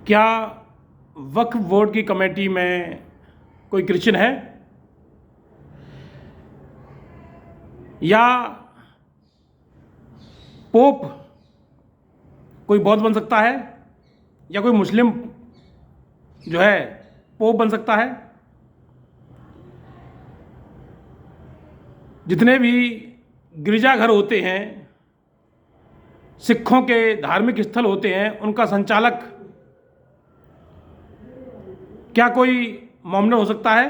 क्या वक्फ बोर्ड की कमेटी में कोई क्रिश्चियन है या पोप कोई बौद्ध बन सकता है या कोई मुस्लिम जो है पोप बन सकता है? जितने भी गिरजाघर होते हैं, सिखों के धार्मिक स्थल होते हैं, उनका संचालक क्या कोई मोमडन हो सकता है?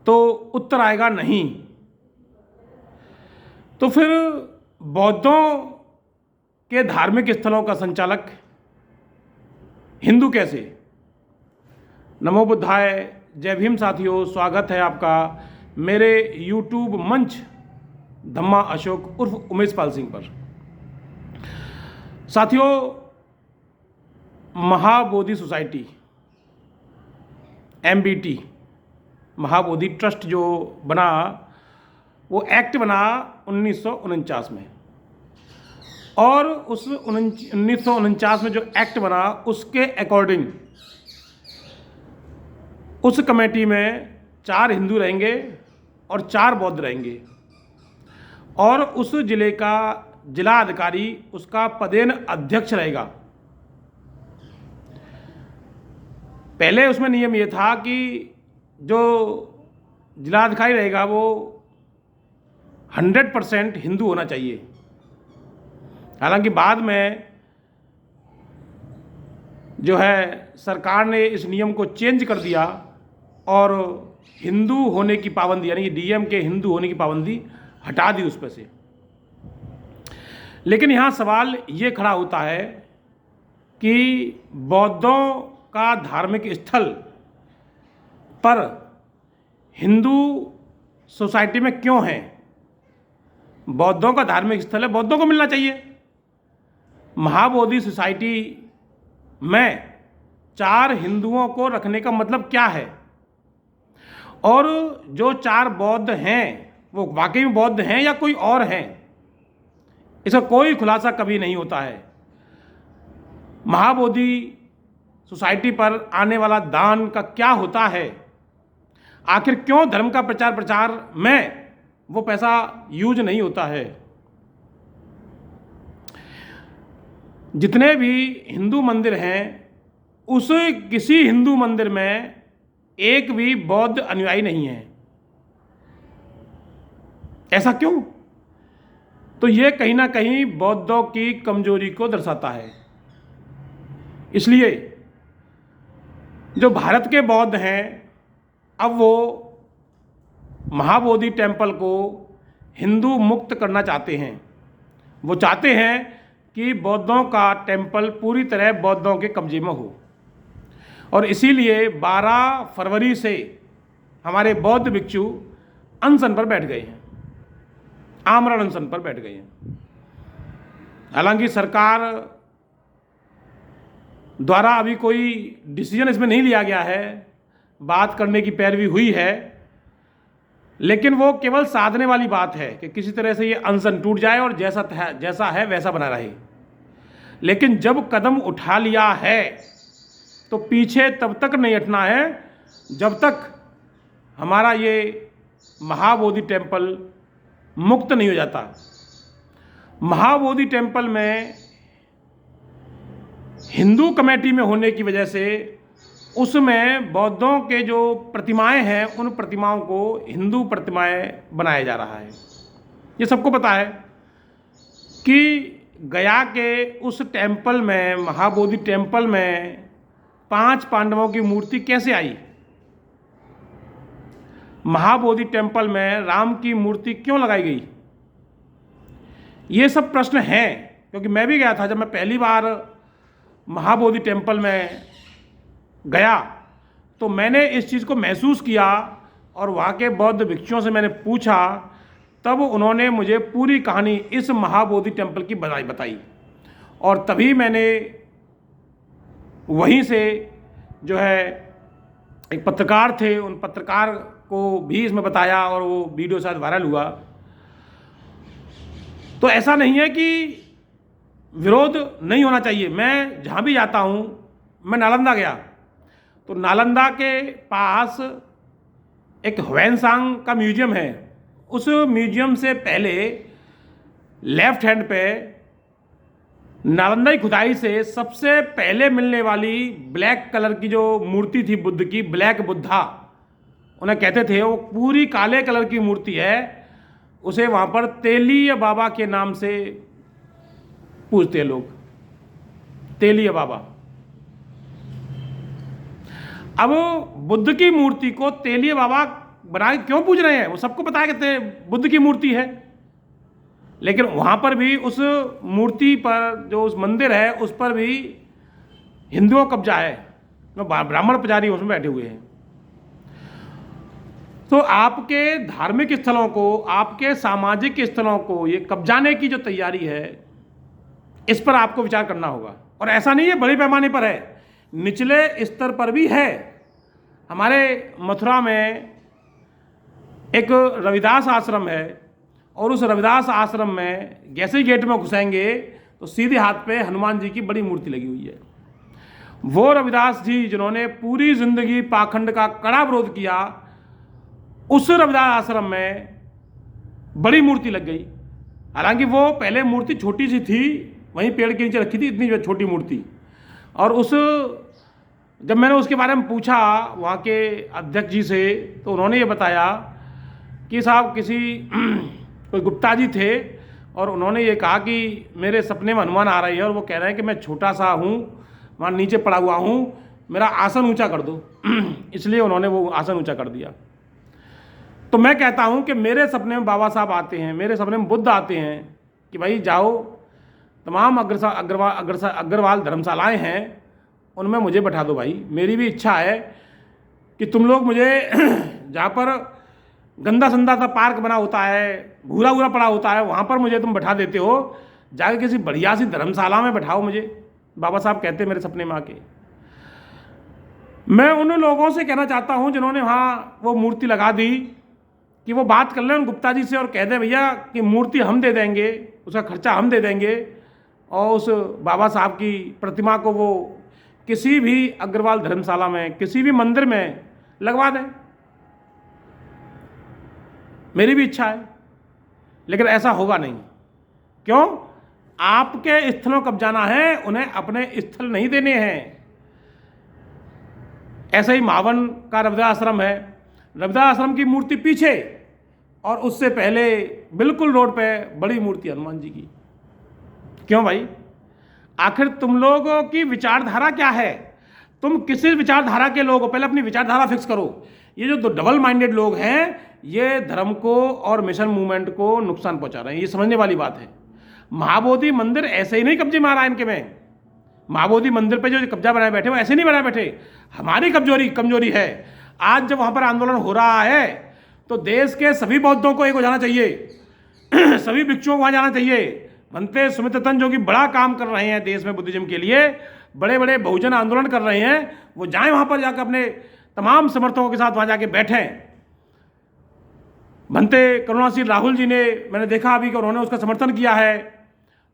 तो उत्तर आएगा नहीं। तो फिर बौद्धों के धार्मिक स्थलों का संचालक हिंदू कैसे? नमो बुद्धाय, जय भीम साथियों, स्वागत है आपका मेरे YouTube मंच धम्मा अशोक उर्फ उमेश पाल सिंह पर। साथियों, Mahabodhi society MBT Mahabodhi trust जो बना, वो एक्ट बना 1949 में, और उस 1949 में जो एक्ट बना उसके अकॉर्डिंग उस कमेटी में 4 हिंदू रहेंगे और 4 बौद्ध रहेंगे, और उस जिले का जिला अधिकारी उसका पदेन अध्यक्ष रहेगा। पहले उसमें नियम ये था कि जो जिलाधिकारी रहेगा वो 100% हिंदू होना चाहिए। हालांकि बाद में जो है सरकार ने इस नियम को चेंज कर दिया और हिंदू होने की पाबंदी, यानी कि DM के हिंदू होने की पाबंदी हटा दी उस पर से। लेकिन यहाँ सवाल ये खड़ा होता है कि बौद्धों का धार्मिक स्थल पर हिंदू सोसाइटी में क्यों है? बौद्धों का धार्मिक स्थल है, बौद्धों को मिलना चाहिए। महाबोधि सोसाइटी में 4 हिंदुओं को रखने का मतलब क्या है? और जो 4 बौद्ध हैं वो वाकई में बौद्ध हैं या कोई और हैं? इसका कोई खुलासा कभी नहीं होता है। महाबोधि सोसाइटी पर आने वाला दान का क्या होता है? आखिर क्यों धर्म का प्रचार प्रसार में वो पैसा यूज नहीं होता है? जितने भी हिंदू मंदिर हैं, उस किसी हिंदू मंदिर में एक भी बौद्ध अनुयायी नहीं है। ऐसा क्यों? तो ये कहीं ना कहीं बौद्धों की कमजोरी को दर्शाता है। इसलिए जो भारत के बौद्ध हैं, अब वो महाबोधि टेम्पल को हिंदू मुक्त करना चाहते हैं। वो चाहते हैं कि बौद्धों का टेम्पल पूरी तरह बौद्धों के कब्जे में हो, और इसीलिए 12 फरवरी से हमारे बौद्ध भिक्षु अनशन पर बैठ गए हैं, आमरण अनशन पर बैठ गए हैं। हालांकि सरकार द्वारा अभी कोई डिसीजन इसमें नहीं लिया गया है, बात करने की पैरवी हुई है, लेकिन वो केवल साधने वाली बात है कि किसी तरह से ये अनशन टूट जाए और जैसा है वैसा बना रहे। लेकिन जब कदम उठा लिया है तो पीछे तब तक नहीं हटना है जब तक हमारा ये महाबोधि टेम्पल मुक्त नहीं हो जाता। महाबोधि टेम्पल में हिंदू कमेटी में होने की वजह से उसमें बौद्धों के जो प्रतिमाएं हैं, उन प्रतिमाओं को हिंदू प्रतिमाएं बनाया जा रहा है। ये सबको पता है कि गया के उस टेम्पल में, महाबोधि टेम्पल में 5 पांडवों की मूर्ति कैसे आई? महाबोधि टेम्पल में राम की मूर्ति क्यों लगाई गई? ये सब प्रश्न हैं, क्योंकि मैं भी गया था। जब मैं पहली बार महाबोधि टेम्पल में गया तो मैंने इस चीज़ को महसूस किया, और वहाँ के बौद्ध भिक्षुओं से मैंने पूछा, तब उन्होंने मुझे पूरी कहानी इस महाबोधि टेम्पल की बताई, और तभी मैंने वहीं से जो है एक पत्रकार थे, उन पत्रकार को भी इसमें बताया, और वो वीडियो शायद वायरल हुआ। तो ऐसा नहीं है कि विरोध नहीं होना चाहिए। मैं जहाँ भी जाता हूँ, मैं नालंदा गया तो नालंदा के पास एक ह्वेनसांग का म्यूजियम है। उस म्यूजियम से पहले लेफ्ट हैंड पे नालंदा की खुदाई से सबसे पहले मिलने वाली ब्लैक कलर की जो मूर्ति थी बुद्ध की, ब्लैक बुद्धा उन्हें कहते थे, वो पूरी काले कलर की मूर्ति है। उसे वहाँ पर तेलीय बाबा के नाम से पूजते हैं लोग, तेलीय बाबा। अब बुद्ध की मूर्ति को तेलीय बाबा बना के क्यों पूज रहे हैं, वो सबको पता है कि बुद्ध की मूर्ति है, लेकिन वहाँ पर भी उस मूर्ति पर, जो उस मंदिर है उस पर भी हिंदुओं का कब्जा है, ब्राह्मण पुजारी उसमें बैठे हुए हैं। तो आपके धार्मिक स्थलों को, आपके सामाजिक स्थलों को ये कब्जाने की जो तैयारी है, इस पर आपको विचार करना होगा। और ऐसा नहीं है बड़े पैमाने पर है, निचले स्तर पर भी है। हमारे मथुरा में एक रविदास आश्रम है, और उस रविदास आश्रम में जैसे ही गेट में घुसेंगे तो सीधे हाथ पे हनुमान जी की बड़ी मूर्ति लगी हुई है। वो रविदास जी जिन्होंने पूरी जिंदगी पाखंड का कड़ा विरोध किया, उस रविदास आश्रम में बड़ी मूर्ति लग गई। हालांकि वो पहले मूर्ति छोटी सी थी, वहीं पेड़ के नीचे रखी थी, इतनी छोटी मूर्ति। और जब मैंने उसके बारे में पूछा वहाँ के अध्यक्ष जी से, तो उन्होंने ये बताया कि साहब कोई गुप्ता जी थे, और उन्होंने ये कहा कि मेरे सपने में हनुमान आ रही है, और वो कह रहे हैं कि मैं छोटा सा हूँ, वहाँ नीचे पड़ा हुआ हूँ, मेरा आसन ऊंचा कर दो। इसलिए उन्होंने वो आसन ऊंचा कर दिया। तो मैं कहता हूँ कि मेरे सपने में बाबा साहब आते हैं, मेरे सपने में बुद्ध आते हैं कि भाई जाओ, तमाम अग्रवाल धर्मशालाएँ हैं, उनमें मुझे बैठा दो भाई। मेरी भी इच्छा है कि तुम लोग मुझे जहाँ पर गंदा संदा सा पार्क बना होता है, भूरा भूरा पड़ा होता है, वहाँ पर मुझे तुम बैठा देते हो, जाके किसी बढ़िया सी धर्मशाला में बैठाओ मुझे, बाबा साहब कहते मेरे सपने में आके। मैं उन लोगों से कहना चाहता हूँ जिन्होंने वहाँ वो मूर्ति लगा दी, कि वो बात कर लें उन गुप्ता जी से और कह दें भैया कि मूर्ति हम दे देंगे, उसका खर्चा हम दे देंगे, और उस बाबा साहब की प्रतिमा को वो किसी भी अग्रवाल धर्मशाला में, किसी भी मंदिर में लगवा दें। मेरी भी इच्छा है, लेकिन ऐसा होगा नहीं। क्यों? आपके स्थलों कब्जाना है, उन्हें अपने स्थल नहीं देने हैं। ऐसे ही मावन का रविदास आश्रम है, रविदास आश्रम की मूर्ति पीछे, और उससे पहले बिल्कुल रोड पे बड़ी मूर्ति हनुमान जी की। क्यों भाई? आखिर तुम लोगों की विचारधारा क्या है? तुम किस विचारधारा के लोग हो? पहले अपनी विचारधारा फिक्स करो। ये जो डबल माइंडेड लोग हैं, ये धर्म को और मिशन मूवमेंट को नुकसान पहुंचा रहे हैं, ये समझने वाली बात है। महाबोधि मंदिर ऐसे ही नहीं कब्जे में आ रहा है इनके में। महाबोधि मंदिर पे जो कब्जा बनाए बैठे वो ऐसे नहीं बनाए बैठे, हमारी कमजोरी है। आज जब वहाँ पर आंदोलन हो रहा है तो देश के सभी बौद्धों को एक हो जाना चाहिए, सभी भिक्षुओं को वहाँ जाना चाहिए। भंते सुमित्रतन जो कि बड़ा काम कर रहे हैं देश में बुद्धिज्म के लिए, बड़े बड़े बहुजन आंदोलन कर रहे हैं, वो जाएं वहाँ पर जाकर अपने तमाम समर्थकों के साथ वहाँ जाके बैठें। भंते करुणाशील राहुल जी ने, मैंने देखा अभी कि उन्होंने उसका समर्थन किया है,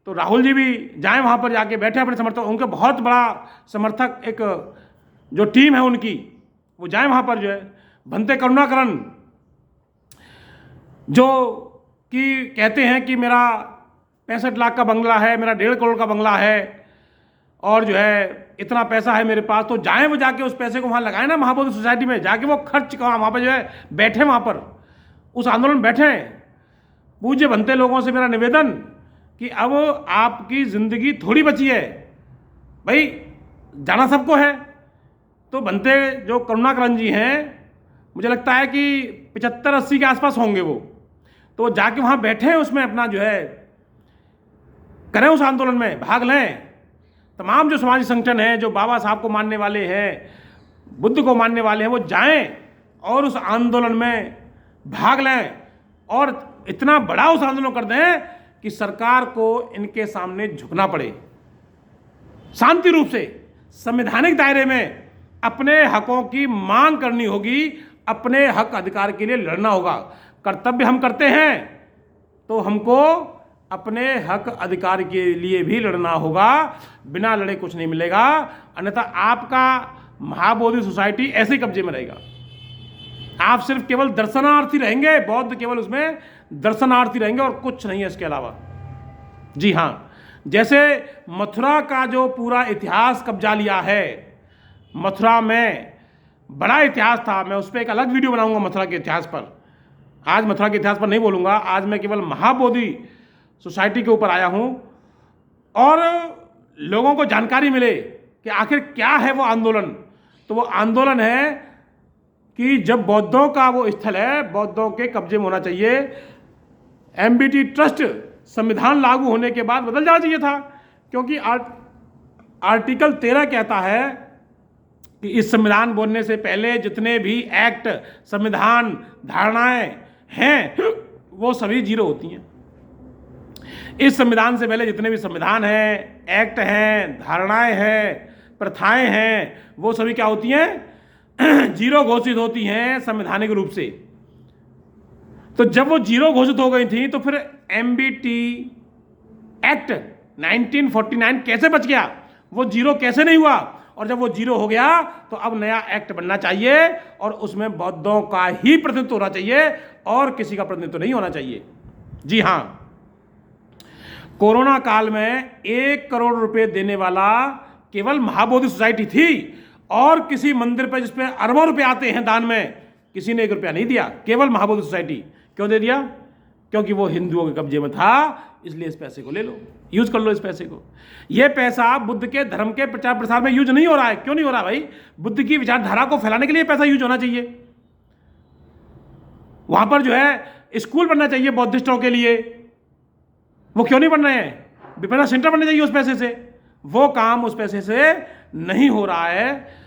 तो राहुल जी भी जाएं वहाँ पर जाके बैठे अपने समर्थक, उनके बहुत बड़ा समर्थक एक जो टीम है उनकी, वो जाएं वहाँ पर जो है। भंते करुणाकरण जो कि कहते हैं कि मेरा 65 लाख का बंगला है, मेरा 1.5 करोड़ का बंगला है, और जो है इतना पैसा है मेरे पास, तो जाएं वो जाके उस पैसे को वहाँ लगाएं ना महाबोधि सोसाइटी में, जाके वो खर्च वहाँ पर जो है बैठे, वहाँ पर उस आंदोलन बैठे। पूज्य भंते लोगों से मेरा निवेदन कि अब आपकी ज़िंदगी थोड़ी बची है भाई, जाना सबको है। तो भंते जो करुणाकरण जी हैं, मुझे लगता है कि 75-80 के आसपास होंगे वो, तो जाके वहाँ बैठे उसमें अपना जो है करें, उस आंदोलन में भाग लें। तमाम जो सामाजिक संगठन हैं, जो बाबा साहब को मानने वाले हैं, बुद्ध को मानने वाले हैं, वो जाएं और उस आंदोलन में भाग लें, और इतना बड़ा उस आंदोलन कर दें कि सरकार को इनके सामने झुकना पड़े, शांति रूप से संवैधानिक दायरे में अपने हकों की मांग करनी होगी, अपने हक अधिकार के लिए लड़ना होगा। कर्तव्य हम करते हैं तो हमको अपने हक अधिकार के लिए भी लड़ना होगा, बिना लड़े कुछ नहीं मिलेगा, अन्यथा आपका महाबोधि सोसाइटी ऐसे ही कब्जे में रहेगा। आप सिर्फ केवल दर्शनार्थी रहेंगे, बौद्ध केवल उसमें दर्शनार्थी रहेंगे और कुछ नहीं है इसके अलावा। जी हाँ, जैसे मथुरा का जो पूरा इतिहास कब्जा लिया है, मथुरा में बड़ा इतिहास था, मैं उस पर एक अलग वीडियो बनाऊंगा मथुरा के इतिहास पर। आज मथुरा के इतिहास पर नहीं बोलूंगा, आज मैं केवल महाबोधि सोसाइटी के ऊपर आया हूं और लोगों को जानकारी मिले कि आखिर क्या है वो आंदोलन। तो वो आंदोलन है कि जब बौद्धों का वो स्थल है, बौद्धों के कब्जे में होना चाहिए। एमबीटी ट्रस्ट संविधान लागू होने के बाद बदल जाना चाहिए था, क्योंकि आर्टिकल 13 कहता है कि इस संविधान बनने से पहले जितने भी एक्ट, संविधान, धारणाएं हैं वो सभी जीरो होती हैं। इस संविधान से पहले जितने भी संविधान हैं, एक्ट हैं, धारणाएं हैं, प्रथाएं हैं, वो सभी क्या होती हैं? जीरो घोषित होती हैं संवैधानिक रूप से। तो जब वो जीरो घोषित हो गई थी तो फिर एमबीटी एक्ट 1949 कैसे बच गया? वो जीरो कैसे नहीं हुआ? और जब वो जीरो हो गया तो अब नया एक्ट बनना चाहिए और उसमें बौद्धों का ही प्रतिनिधित्व होना चाहिए और किसी का प्रतिनिधित्व नहीं होना चाहिए। जी हाँ, कोरोना काल में 1 करोड़ रुपए देने वाला केवल महाबोधि सोसाइटी थी और किसी मंदिर पर जिसपे अरबों रुपए आते हैं दान में, किसी ने 1 रुपया नहीं दिया, केवल महाबोधि सोसाइटी। क्यों दे दिया? क्योंकि वो हिंदुओं के कब्जे में था, इसलिए इस पैसे को ले लो, यूज कर लो इस पैसे को। ये पैसा बुद्ध के धर्म के प्रचार प्रसार में यूज नहीं हो रहा है। क्यों नहीं हो रहा भाई? बुद्ध की विचारधारा को फैलाने के लिए पैसा यूज होना चाहिए। वहां पर जो है स्कूल बनना चाहिए बौद्धिस्टों के लिए, वो क्यों नहीं बन रहे हैं? विपणन सेंटर बनने चाहिए उस पैसे से। वो काम उस पैसे से नहीं हो रहा है।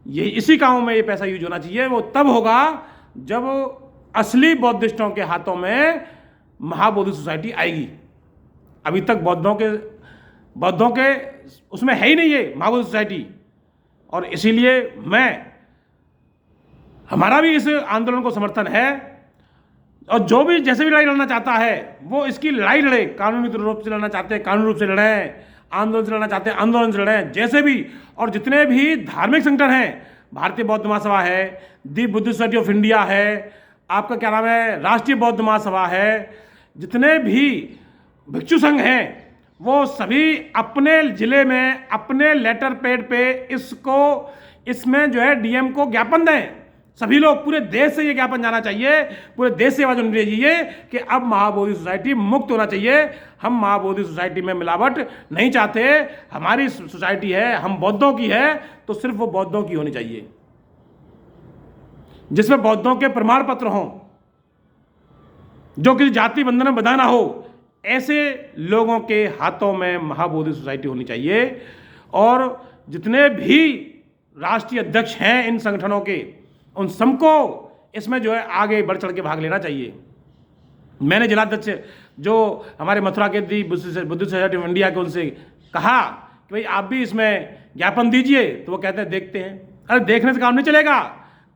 ये इसी कामों में ये पैसा यूज होना चाहिए। वो तब होगा जब असली बौद्धिस्टों के हाथों में महाबोधि सोसाइटी आएगी। अभी तक बौद्धों के उसमें है ही नहीं ये महाबोधि सोसाइटी। और इसीलिए हमारा भी इस आंदोलन को समर्थन है और जो भी जैसे भी लड़ाई लड़ना चाहता है वो इसकी लड़ाई लड़े। कानूनी रूप से लड़ना चाहते हैं कानूनी रूप से लड़ें, आंदोलन से लड़ना चाहते हैं आंदोलन से लड़ें, जैसे भी। और जितने भी धार्मिक संगठन हैं, भारतीय बौद्ध महासभा है, दी बुद्धिस्ट सोसाइटी ऑफ इंडिया है, आपका क्या नाम है, राष्ट्रीय बौद्ध महासभा है, जितने भी भिक्षु संघ हैं, वो सभी अपने जिले में अपने लेटर पैड पे इसमें जो है डीएम को ज्ञापन दें। सभी लोग, पूरे देश से ये ज्ञापन जाना चाहिए, पूरे देश से आवाज उठनी चाहिए कि अब महाबोधि सोसाइटी मुक्त होना चाहिए। हम महाबोधि सोसाइटी में मिलावट नहीं चाहते। हमारी सोसाइटी है, हम बौद्धों की है, तो सिर्फ वो बौद्धों की होनी चाहिए, जिसमें बौद्धों के प्रमाण पत्र हों, जो किसी जाति बंधन में बंधा ना हो। ऐसे लोगों के हाथों में महाबोधि सोसाइटी होनी चाहिए। और जितने भी राष्ट्रीय अध्यक्ष हैं इन संगठनों के, उन सबको इसमें जो है आगे बढ़ चढ़ के भाग लेना चाहिए। मैंने जिलाध्यक्ष जो हमारे मथुरा के दी बुद्धिस्ट सोसाइटी ऑफ इंडिया के, उनसे कहा कि भाई आप भी इसमें ज्ञापन दीजिए, तो वो कहते हैं देखते हैं। अरे देखने से काम नहीं चलेगा,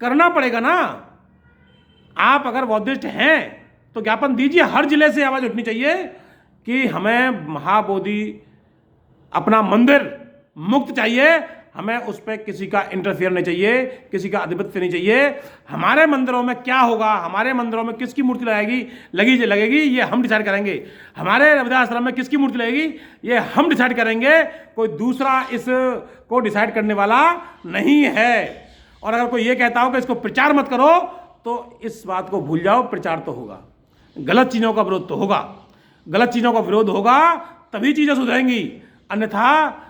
करना पड़ेगा ना। आप अगर बौद्धिस्ट हैं तो ज्ञापन दीजिए। हर जिले से आवाज उठनी चाहिए कि हमें महाबोधि अपना मंदिर मुक्त चाहिए, हमें उस पर किसी का इंटरफेयर नहीं चाहिए, किसी का आधिपत्य नहीं चाहिए। हमारे मंदिरों में क्या होगा, हमारे मंदिरों में किसकी मूर्ति लगेगी, ये हम डिसाइड करेंगे। हमारे रविदास आश्रम में किसकी मूर्ति लगेगी, ये हम डिसाइड करेंगे। कोई दूसरा इसको डिसाइड करने वाला नहीं है। और अगर कोई ये कहता हो कि इसको प्रचार मत करो, तो इस बात को भूल जाओ, प्रचार तो होगा, गलत चीज़ों का विरोध तो होगा। गलत चीज़ों का विरोध होगा तभी चीज़ें सुधरेंगी, अन्यथा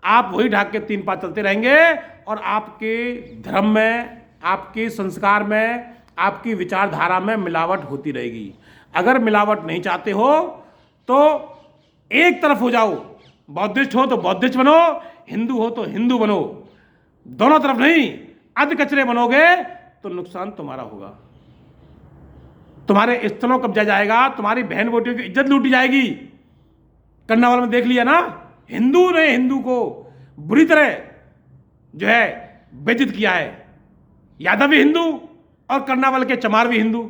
आप वही ढाक के 3 पाँच चलते रहेंगे और आपके धर्म में, आपके संस्कार में, आपकी विचारधारा में मिलावट होती रहेगी। अगर मिलावट नहीं चाहते हो तो एक तरफ हो जाओ, बौद्धिस्ट हो तो बौद्धिस्ट बनो, हिंदू हो तो हिंदू बनो, दोनों तरफ नहीं। अध कचरे बनोगे तो नुकसान तुम्हारा होगा, तुम्हारे स्थलों कब्जा जाएगा, तुम्हारी बहन बेटियों की इज्जत लूटी जाएगी। कर्नावाल में देख लिया ना, हिंदू ने हिंदू को बुरी तरह जो है बेइज्जत किया है। यादव भी हिंदू और कर्नावाल के चमार भी हिंदू।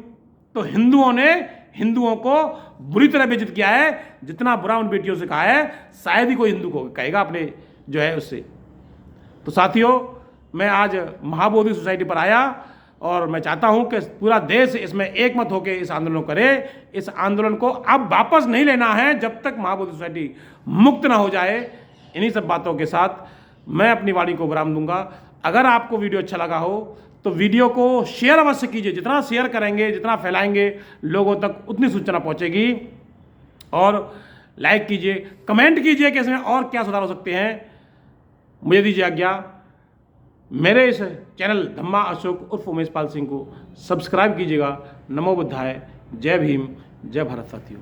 तो हिंदुओं ने हिंदुओं को बुरी तरह बेइज्जत किया है। जितना बुरा उन बेटियों से कहा है शायद ही कोई हिंदू को कहेगा अपने जो है उससे। तो साथियों, मैं आज महाबोधि सोसाइटी पर आया और मैं चाहता हूं कि पूरा देश इसमें एक मत होकर इस आंदोलन को करे। इस आंदोलन को अब वापस नहीं लेना है जब तक महाबोधि सोसाइटी मुक्त ना हो जाए। इन्हीं सब बातों के साथ मैं अपनी वाणी को विराम दूंगा। अगर आपको वीडियो अच्छा लगा हो तो वीडियो को शेयर अवश्य कीजिए। जितना शेयर करेंगे, जितना फैलाएंगे, लोगों तक उतनी सूचना पहुंचेगी। और लाइक कीजिए, कमेंट कीजिए कि इसमें और क्या सुधार हो सकते हैं। मुझे दीजिए आज्ञा। मेरे इस चैनल धम्मा अशोक उर्फ उमेश पाल सिंह को सब्सक्राइब कीजिएगा। नमो बुद्धाय। जय भीम, जय भारत साथियों।